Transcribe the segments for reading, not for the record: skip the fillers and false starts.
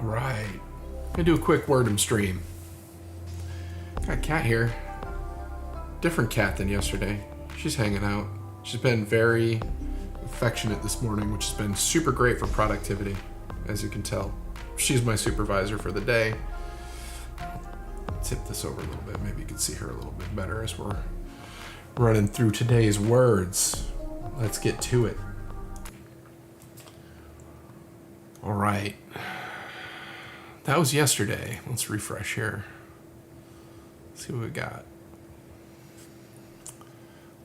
right. Gonna do a quick wordum stream. Got a cat here. Different cat than yesterday. She's hanging out. She's been very affectionate this morning, which has been super great for productivity, as you can tell. She's my supervisor for the day. Tip this over a little bit. Maybe you can see her a little bit better as we're running through today's words. Let's get to it. All right. That was yesterday. Let's refresh here. See what we got.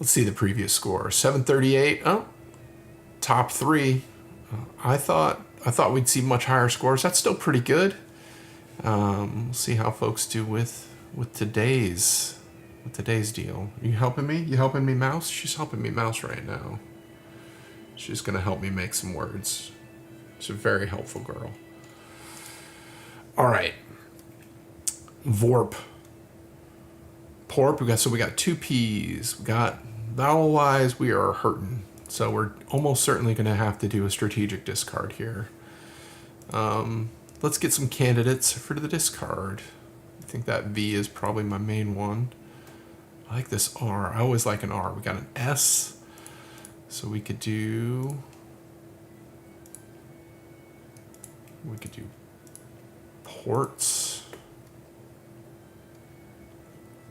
Let's see the previous score. 738. Oh, top three. I thought we'd see much higher scores. That's still pretty good. We'll see how folks do with today's deal. Are you helping me? You helping me, Mouse? She's helping me, Mouse, right now. She's gonna help me make some words. She's a very helpful girl. All right. Vorp. Porp. We got two P's. We got vowel-wise, we are hurting. So we're almost certainly going to have to do a strategic discard here. Let's get some candidates for the discard. I think that V is probably my main one. I like this R. I always like an R. We got an S. So we could do ports.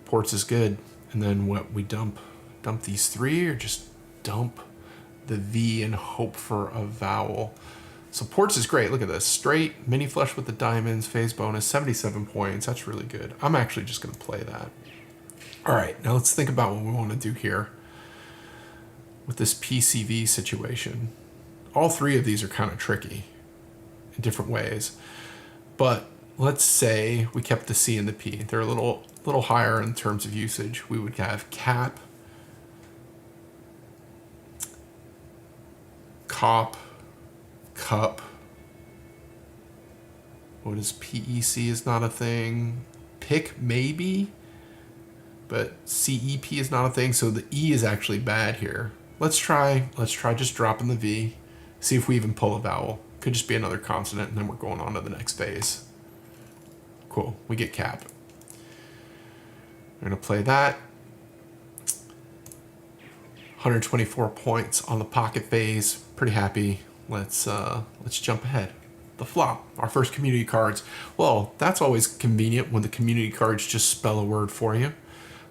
Ports is good. And then what we dump these three, or just dump the V and hope for a vowel. So ports is great. Look at this. Straight, mini flush with the diamonds, phase bonus, 77 points. That's really good. I'm actually just going to play that. All right, now let's think about what we want to do here with this PCV situation. All three of these are kind of tricky in different ways. But let's say we kept the C and the P. They're a little higher in terms of usage. We would have cap, cop, cup. What is PEC is not a thing. Pick maybe, but CEP is not a thing. So the E is actually bad here. Let's try just dropping the V. See if we even pull a vowel. Could just be another consonant, and then we're going on to the next phase. Cool, we get cap. We're gonna play that. 124 points on the pocket phase. Pretty happy. Let's jump ahead. The flop, our first community cards. Well, that's always convenient when the community cards just spell a word for you.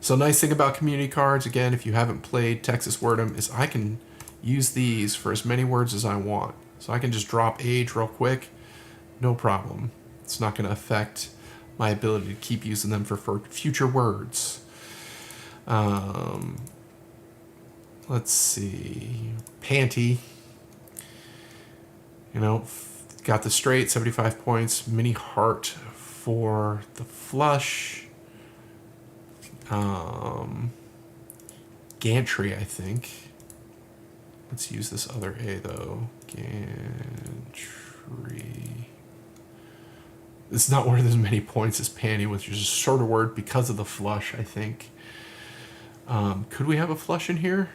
So nice thing about community cards, again, if you haven't played Texas Word'em, is I can use these for as many words as I want. So I can just drop age real quick, no problem. It's not gonna affect my ability to keep using them for future words. Let's see, panty. You know, got the straight, 75 points. Mini heart for the flush. Gantry, I think. Let's use this other A though. Gantry. It's not worth as many points as panty, which is a shorter word because of the flush, I think. Could we have a flush in here?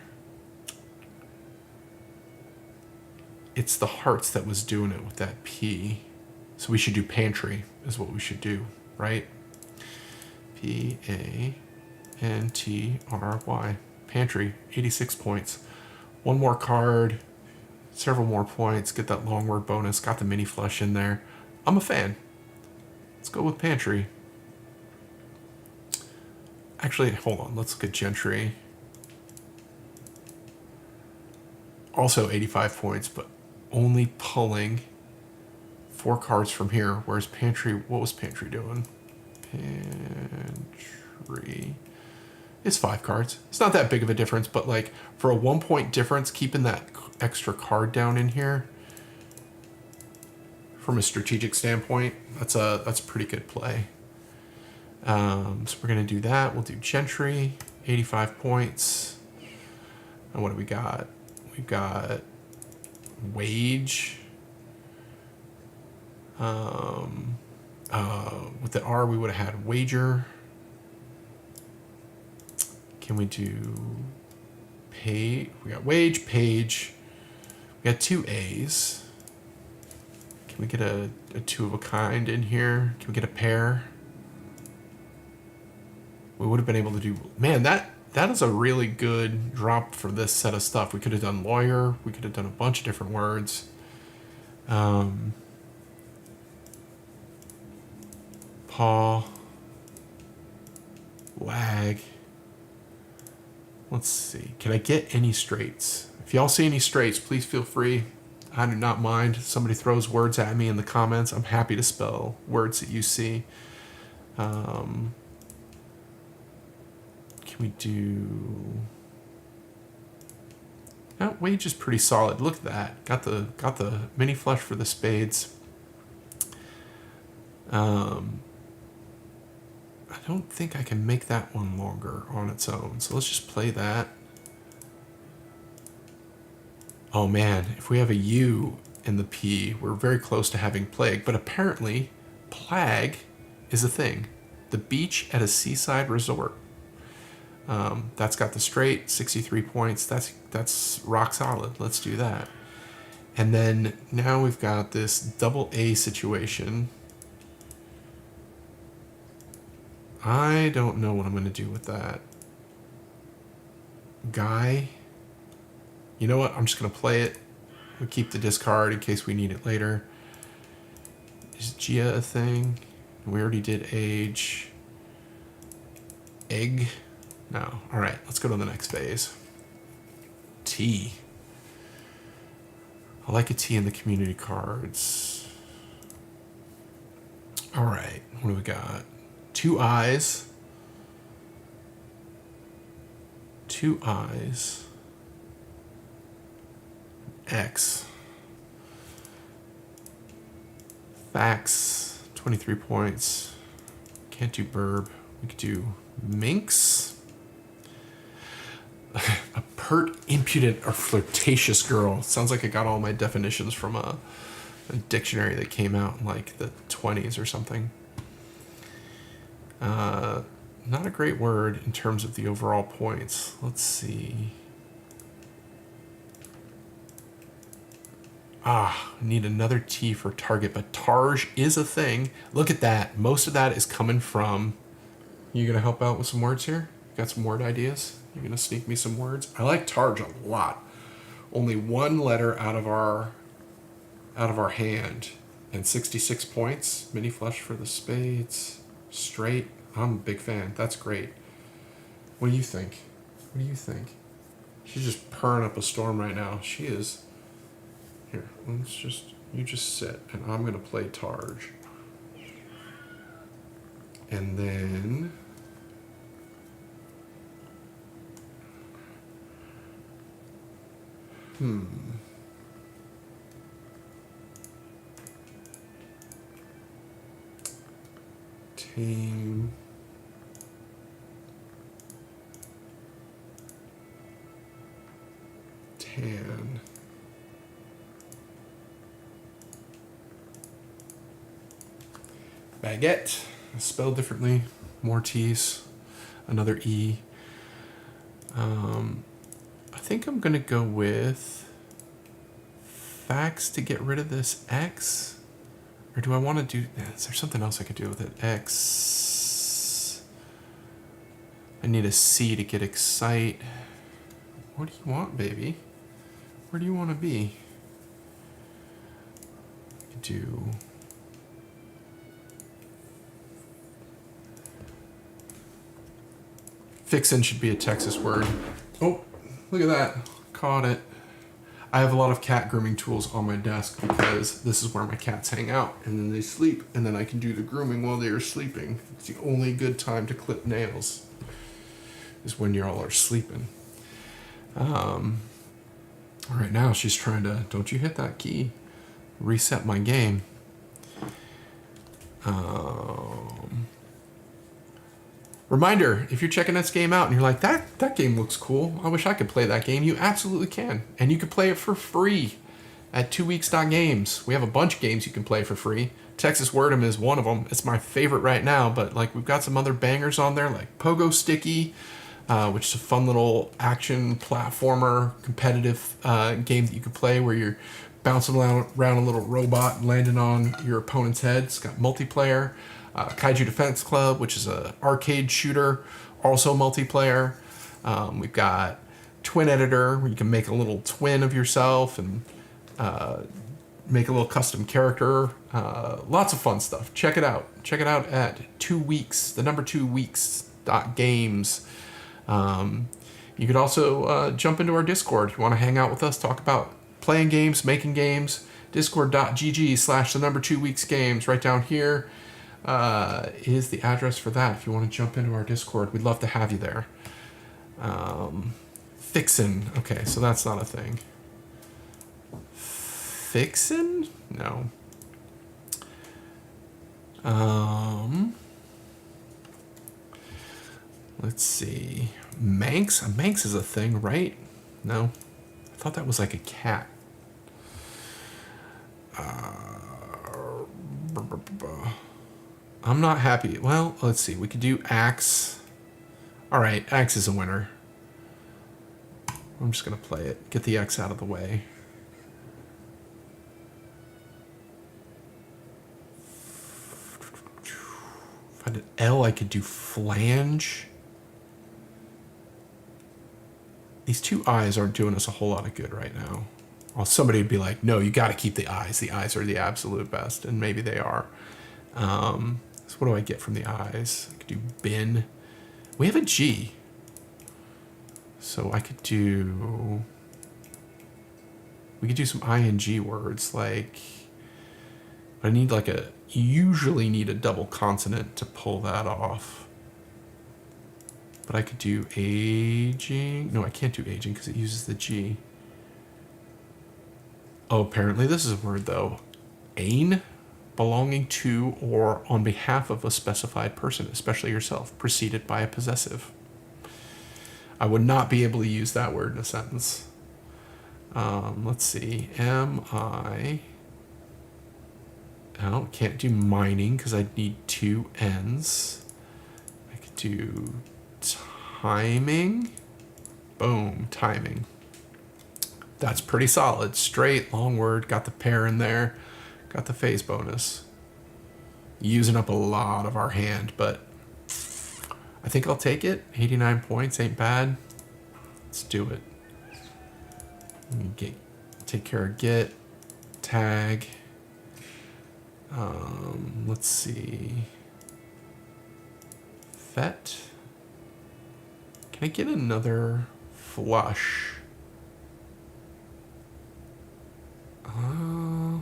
It's the hearts that was doing it with that P. So we should do pantry is what we should do, right? P-A-N-T-R-Y. Pantry, 86 points. One more card, several more points, get that long word bonus, got the mini flush in there. I'm a fan. Let's go with pantry. Actually, hold on, let's look at gentry. Also 85 points, but only pulling 4 cards from here, whereas pantry, what was pantry doing? Pantry is 5 cards. It's not that big of a difference, but like for a 1 point difference, keeping that extra card down in here, from a strategic standpoint, that's a pretty good play. So we're gonna do that. We'll do gentry, 85 points. And what do we got? We've got wage. With the R, we would have had wager. Can we do pay? We got wage, page. We got 2 A's. Can we get a two of a kind in here? Can we get a pair? We would have been able to do... Man, that is a really good drop for this set of stuff. We could have done lawyer. We could have done a bunch of different words. Paw. Lag. Let's see. Can I get any straights? If y'all see any straights, please feel free. I do not mind. Somebody throws words at me in the comments. I'm happy to spell words that you see. Can we do... Oh, wage is pretty solid. Look at that. Got the mini flush for the spades. I don't think I can make that one longer on its own. So let's just play that. Oh man, if we have a U in the P, we're very close to having plague. But apparently, plague is a thing. The beach at a seaside resort. That's got the straight, 63 points. That's rock solid. Let's do that. And then now we've got this double A situation. I don't know what I'm going to do with that. Guy. You know what? I'm just going to play it. We'll keep the discard in case we need it later. Is Gia a thing? We already did age. Egg. No. All right. Let's go to the next phase. T. I like a T in the community cards. All right. What do we got? Two eyes. Two eyes. X. Fax. 23 points. Can't do burb. We could do minx. A pert, impudent, or flirtatious girl. Sounds like I got all my definitions from a dictionary that came out in like the 20s or something. Not a great word in terms of the overall points. Let's see. I need another T for target, but Targe is a thing. Look at that. Most of that is coming from... You gonna help out with some words here? Got some word ideas? You gonna sneak me some words? I like Targe a lot. Only one letter out of our hand. And 66 points. Mini flush for the spades. Straight. I'm a big fan. That's great. What do you think? What do you think? She's just purring up a storm right now. She is... Here, you just sit, and I'm gonna play Targe. And then... Tame... Tan... Baguette, spelled differently, more T's, another E. I think I'm gonna go with fax to get rid of this X, or do I want to do? Is there something else I could do with it? X. I need a C to get excite. What do you want, baby? Where do you want to be? I could do. Fixin' should be a Texas word. Oh, look at that. Caught it. I have a lot of cat grooming tools on my desk because this is where my cats hang out and then they sleep and then I can do the grooming while they are sleeping. It's the only good time to clip nails is when y'all are sleeping. All right, now she's trying to, don't you hit that key, reset my game. Reminder, if you're checking this game out and you're like, that game looks cool, I wish I could play that game, you absolutely can. And you can play it for free at 2weeks.games. We have a bunch of games you can play for free. Texas Word'em is one of them. It's my favorite right now, but like we've got some other bangers on there like Pogo Sticky, which is a fun little action platformer competitive game that you can play where you're bouncing around a little robot and landing on your opponent's head. It's got multiplayer. Kaiju Defense Club, which is an arcade shooter, also multiplayer. We've got Twin Editor, where you can make a little twin of yourself and make a little custom character. Lots of fun stuff. Check it out. Check it out at 2 weeks, the number 2 weeks.games. You could also jump into our Discord if you want to hang out with us, talk about playing games, making games. Discord.gg/the number 2 weeks games. Right down here is the address for that. If you want to jump into our Discord, we'd love to have you there. Fixin'. Okay, so that's not a thing. Fixin'? No. Let's see. Manx? A Manx is a thing, right? No. I thought that was like a cat. I'm not happy. Well, let's see. We could do Axe. All right, Axe is a winner. I'm just going to play it. Get the X out of the way. If I did L, I could do Flange. These two eyes aren't doing us a whole lot of good right now. Well, somebody would be like, no, you got to keep the eyes. The eyes are the absolute best, and maybe they are. So what do I get from the eyes? I could do bin. We have a G. So I could do... We could do some ing words, like... I need like a... You usually need a double consonant to pull that off. But I could do aging. No, I can't do aging because it uses the G. Oh, apparently this is a word, though. Ain, belonging to or on behalf of a specified person, especially yourself, preceded by a possessive. I would not be able to use that word in a sentence. Let's see. M-I... Oh, can't do mining because I'd need two N's. I could do timing. Boom, timing. That's pretty solid. Straight, long word, got the pair in there, got the phase bonus. Using up a lot of our hand, but I think I'll take it. 89 points, ain't bad. Let's do it. Take care of get, tag. Let's see. Fet. Can I get another flush? My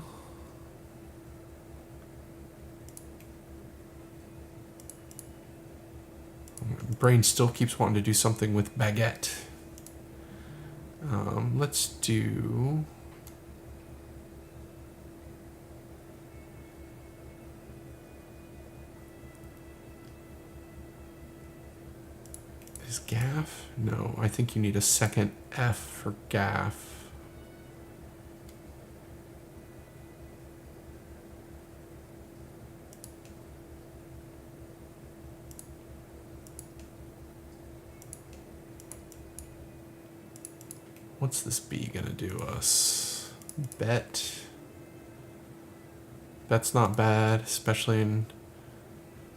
brain still keeps wanting to do something with baguette. Let's do... Is gaff? No, I think you need a second F for gaff. What's this B gonna do us? Bet. Bet's not bad, especially in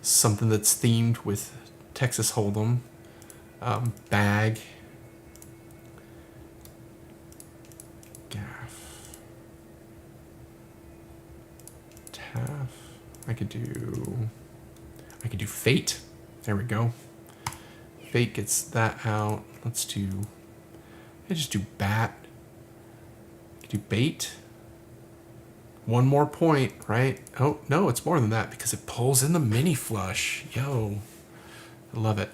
something that's themed with Texas Hold'em. Bag. Gaff. Taff. I could do fate. There we go. Fate gets that out. Let's do... I just do bat. I could do bait. One more point, right? Oh, no, it's more than that because it pulls in the mini flush. Yo. I love it.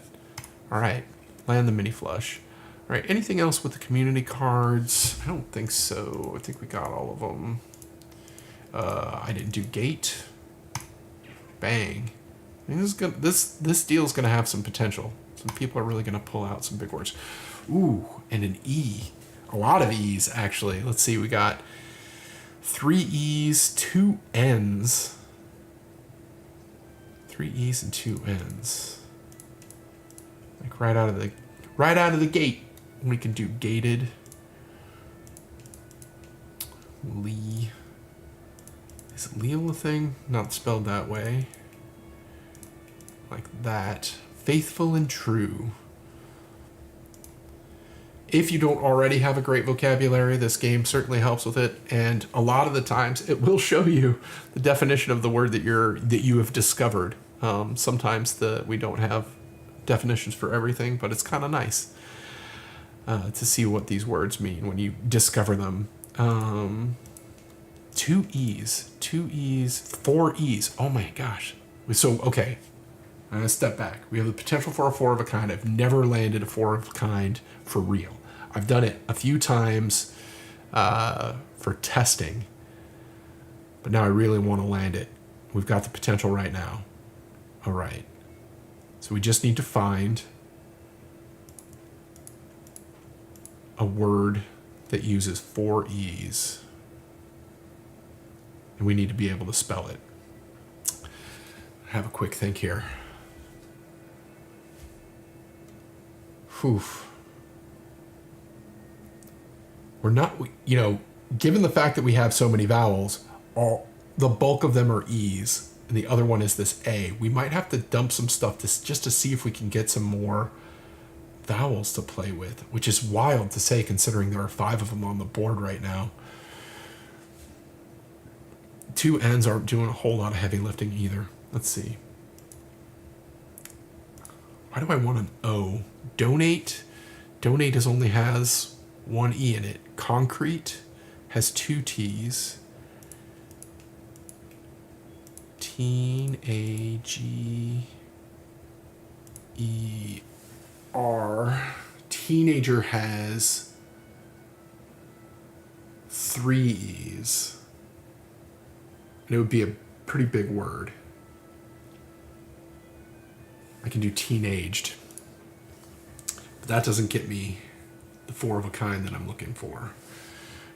All right. Land the mini flush. All right. Anything else with the community cards? I don't think so. I think we got all of them. I didn't do gate. Bang. I think this deal's gonna have some potential. Some people are really gonna pull out some big words. Ooh, and an E. A lot of E's, actually. Let's see, we got 3 E's, 2 N's. 3 E's and 2 N's. Like right out of the gate. We can do gated. Lee. Is Leal a thing? Not spelled that way. Like that. Faithful and true. If you don't already have a great vocabulary, this game certainly helps with it. And a lot of the times, it will show you the definition of the word that you have discovered. Sometimes we don't have definitions for everything, but it's kind of nice to see what these words mean when you discover them. 2 E's, 4 E's. Oh my gosh. So, okay. I'm going to step back. We have the potential for a 4 of a kind. I've never landed a 4 of a kind for real. I've done it a few times for testing, but now I really want to land it. We've got the potential right now. All right. So we just need to find a word that uses 4 E's. And we need to be able to spell it. Have a quick think here. Oof. We're not, given the fact that we have so many vowels, the bulk of them are E's, and the other one is this A. We might have to dump some stuff just to see if we can get some more vowels to play with, which is wild to say considering there are 5 of them on the board right now. 2 N's aren't doing a whole lot of heavy lifting either. Let's see. Why do I want an O? Donate. Donate only has 1 E in it. Concrete has 2 T's. Teen, A-G-E-R. Teenager has 3 E's. And it would be a pretty big word. I can do teenaged. But that doesn't get me the 4 of a kind that I'm looking for. I'm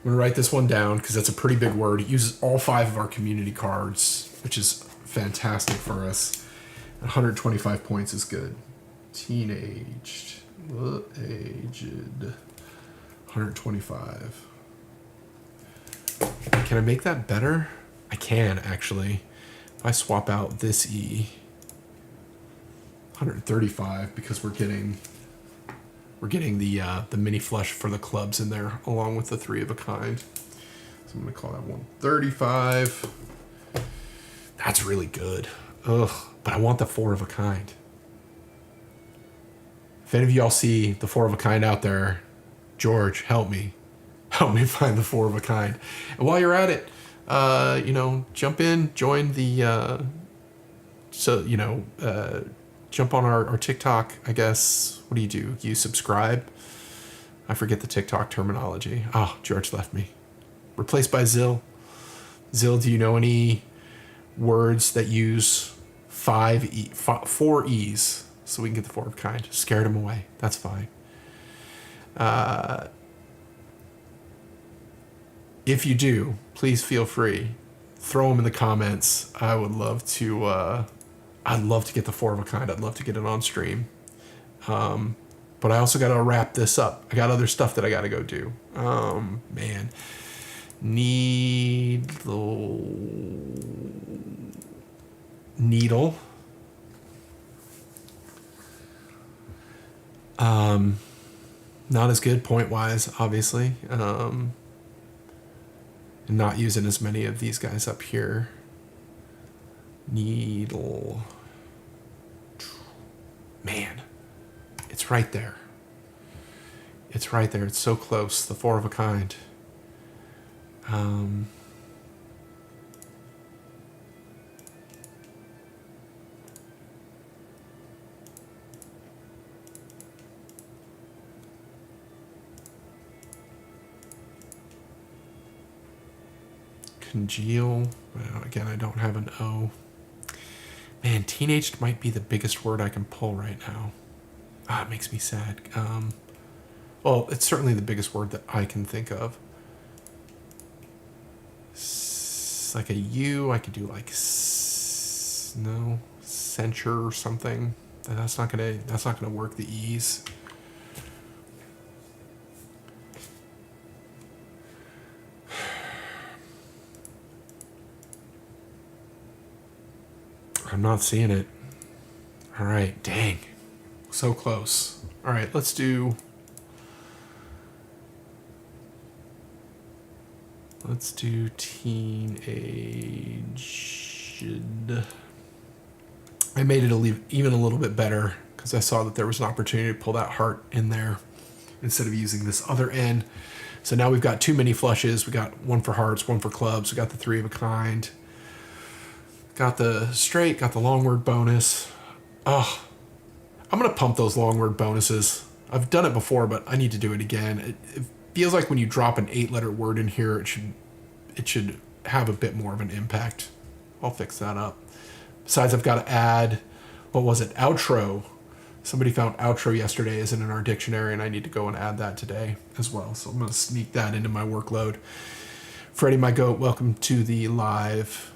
going to write this one down because that's a pretty big word. It uses all 5 of our community cards, which is fantastic for us. 125 points is good. Teenaged. Aged. 125. Can I make that better? I can, actually. If I swap out this E, 135, because we're getting the mini flush for the clubs in there, along with the 3 of a kind. So I'm going to call that 135. That's really good. Ugh, but I want the 4 of a kind. If any of y'all see the 4 of a kind out there, George, help me. Help me find the 4 of a kind. And while you're at it, jump in, join the, jump on our TikTok, I guess. What do? You subscribe? I forget the TikTok terminology. Oh, George left me. Replaced by Zill. Zill, do you know any words that use 4 E's so we can get the 4 of a kind? Scared him away. That's fine. If you do, please feel free. Throw them in the comments. I would love to. I'd love to get the 4 of a kind. I'd love to get it on stream. But I also got to wrap this up. I got other stuff that I got to go do. Man. Needle. Not as good point-wise, obviously. And not using as many of these guys up here. Needle. Man. It's right there. It's right there. It's so close. The 4 of a kind. Congeal. Well, again, I don't have an O. Man, teenaged might be the biggest word I can pull right now. It makes me sad. Well, it's certainly the biggest word that I can think of. Like a U, I could do like censure or something. That's not gonna work. The E's. I'm not seeing it. All right, dang. So close. All right, let's do teenaged. I made it even a little bit better because I saw that there was an opportunity to pull that heart in there instead of using this other end. So now we've got 2 mini flushes. We got 1 for hearts, 1 for clubs. We got the 3 of a kind. Got the straight, got the long word bonus. Oh, I'm going to pump those long word bonuses. I've done it before, but I need to do it again. It feels like when you drop an 8-letter word in here, it should have a bit more of an impact. I'll fix that up. Besides, I've got to add, what was it? Outro. Somebody found outro yesterday isn't in our dictionary, and I need to go and add that today as well. So I'm going to sneak that into my workload. Freddie, my goat, welcome to the live.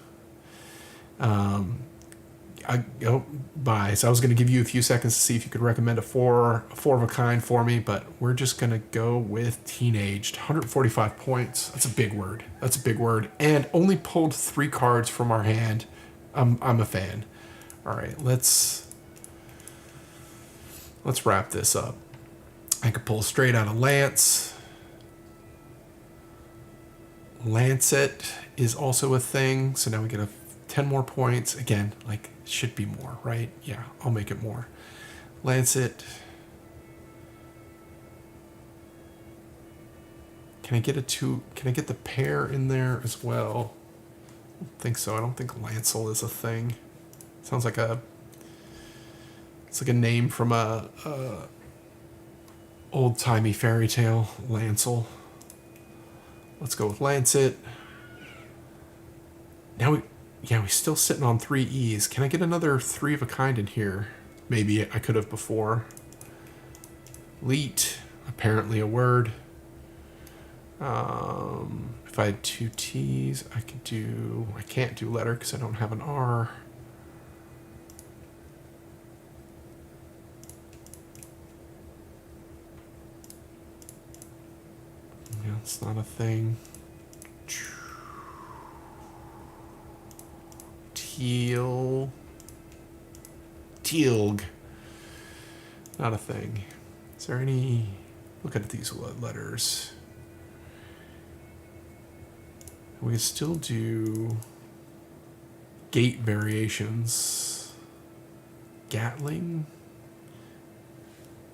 Bye. So I was going to give you a few seconds to see if you could recommend a four of a kind for me, but we're just going to go with teenaged. 145 points. That's a big word. And only pulled 3 cards from our hand. I'm a fan. All right, let's wrap this up. I could pull straight out of Lance. Lancet is also a thing, so now we get 10 more points. Again, like, should be more, right? Yeah, I'll make it more. Lancet. Can I get the pair in there as well? I don't think so. I don't think Lancel is a thing. Sounds like it's like a name from a old-timey fairy tale. Lancel. Let's go with Lancet. Now we're still sitting on 3 E's. Can I get another 3 of a kind in here? Maybe I could have before. Leet, apparently a word. If I had 2 T's, I can't do letter because I don't have an R. Yeah, it's not a thing. Tealg. Not a thing. Is there any... Look at these letters. We can still do gate variations. Gatling.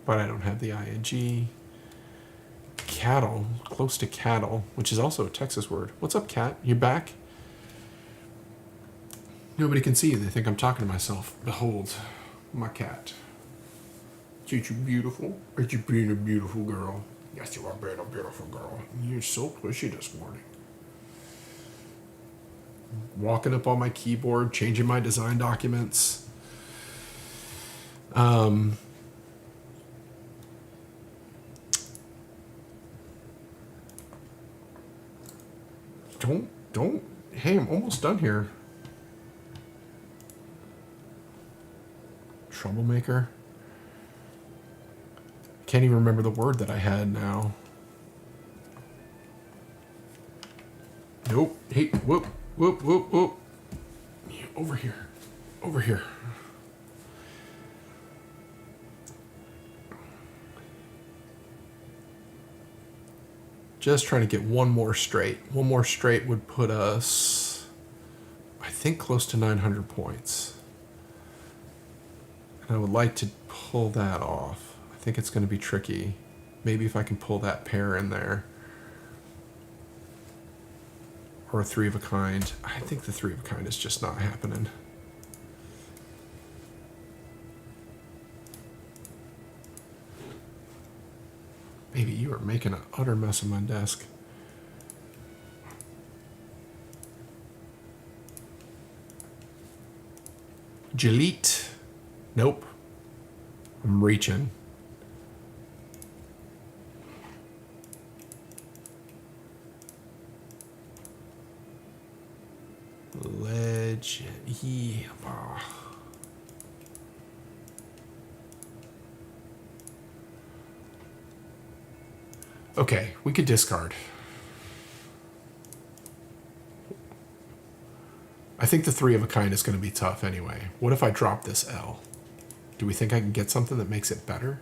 But I don't have the ing. Cattle. Close to cattle, which is also a Texas word. What's up, cat? You back? Nobody can see you. They think I'm talking to myself. Behold, my cat. Ain't you beautiful? Ain't you being a beautiful girl? Yes, you are being a beautiful girl. You're so pushy this morning. Walking up on my keyboard, changing my design documents. Don't. Hey, I'm almost done here. Troublemaker. Can't even remember the word that I had now. Nope. Hey, whoop. Yeah, over here. Just trying to get one more straight. One more straight would put us, I think, close to 900 points. And I would like to pull that off. I think it's going to be tricky. Maybe if I can pull that pair in there. Or a 3 of a kind. I think the 3 of a kind is just not happening. Baby, you are making an utter mess of my desk. Jalit. Nope. I'm reaching. Legend. Yeah. Okay, we could discard. I think the 3 of a kind is going to be tough anyway. What if I drop this L? Do we think I can get something that makes it better?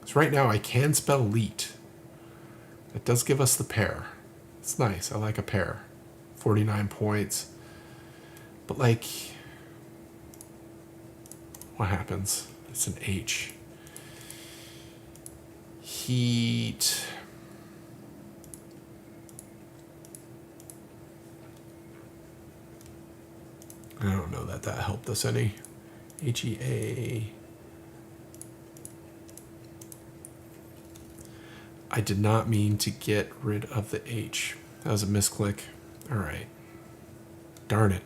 Because right now I can spell leet. It does give us the pair. It's nice. I like a pair. 49 points. But like, what happens? It's an H. Heat. I don't know that helped us any. HEA. I did not mean to get rid of the H. That was a misclick. All right. Darn it.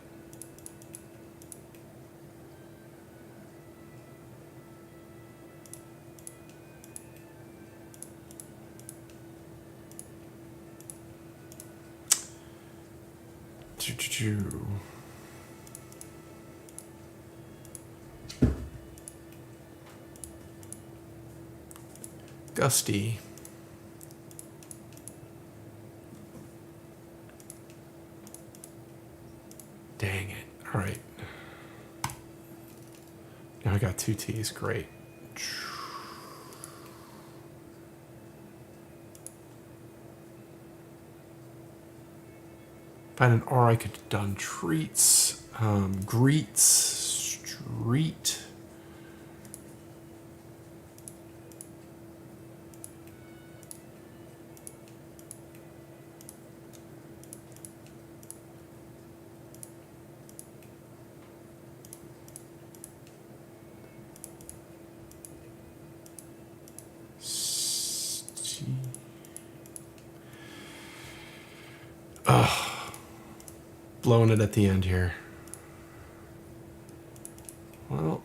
Gusty. Dang it. All right. Now I got 2 T's. Great. If I had an R, I could have done treats. Greets. Street. Blowing it at the end here. Well,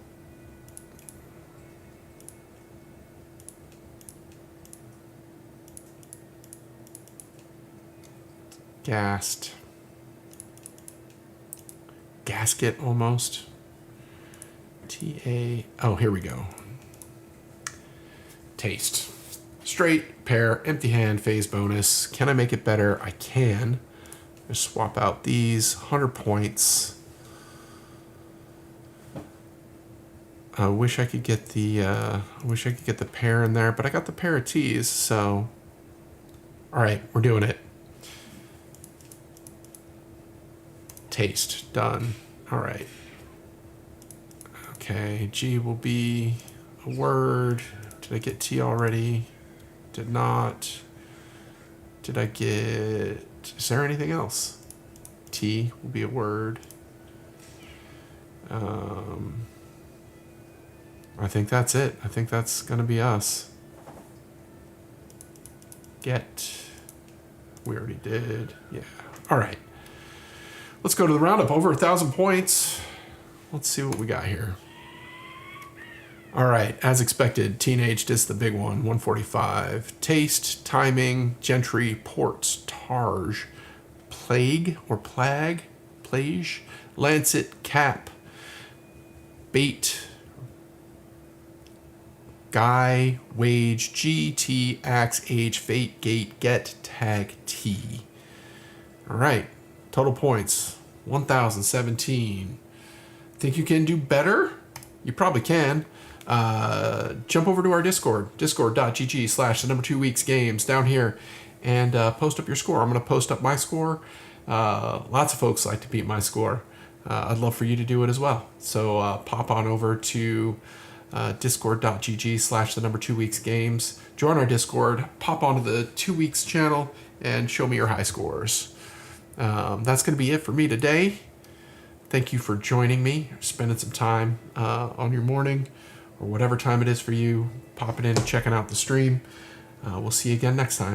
gassed. Gasket almost. T-A. Oh, here we go. Taste. Straight, pair, empty hand, phase bonus. Can I make it better? I can. Just swap out these 100 points. I wish I could get the pair in there, but I got the pair of T's, so all right, we're doing it. Taste done. All right. Okay, G will be a word. Did I get T already? Did not. Did I get... Is there anything else? T will be a word. I think that's it. I think that's going to be us. Get. We already did. Yeah. All right. Let's go to the roundup. Over 1,000 points. Let's see what we got here. All right. As expected, Teenaged is the big one. 145. Taste, timing, gentry, ports, targe, plague or plague, plage, lancet, cap, bait, guy, wage, GT, axe, age, fate, gate, get, tag, T. All right. Total points, 1,017. Think you can do better? You probably can. Jump over to our Discord, discord.gg/2weeksgames down here, and post up your score. I'm going to post up my score. Lots of folks like to beat my score. I'd love for you to do it as well. So pop on over to discord.gg/2weeksgames. Join our Discord, pop onto the 2 Weeks channel, and show me your high scores. That's going to be it for me today. Thank you for joining me, spending some time on your morning, or whatever time it is for you, popping in and checking out the stream. We'll see you again next time.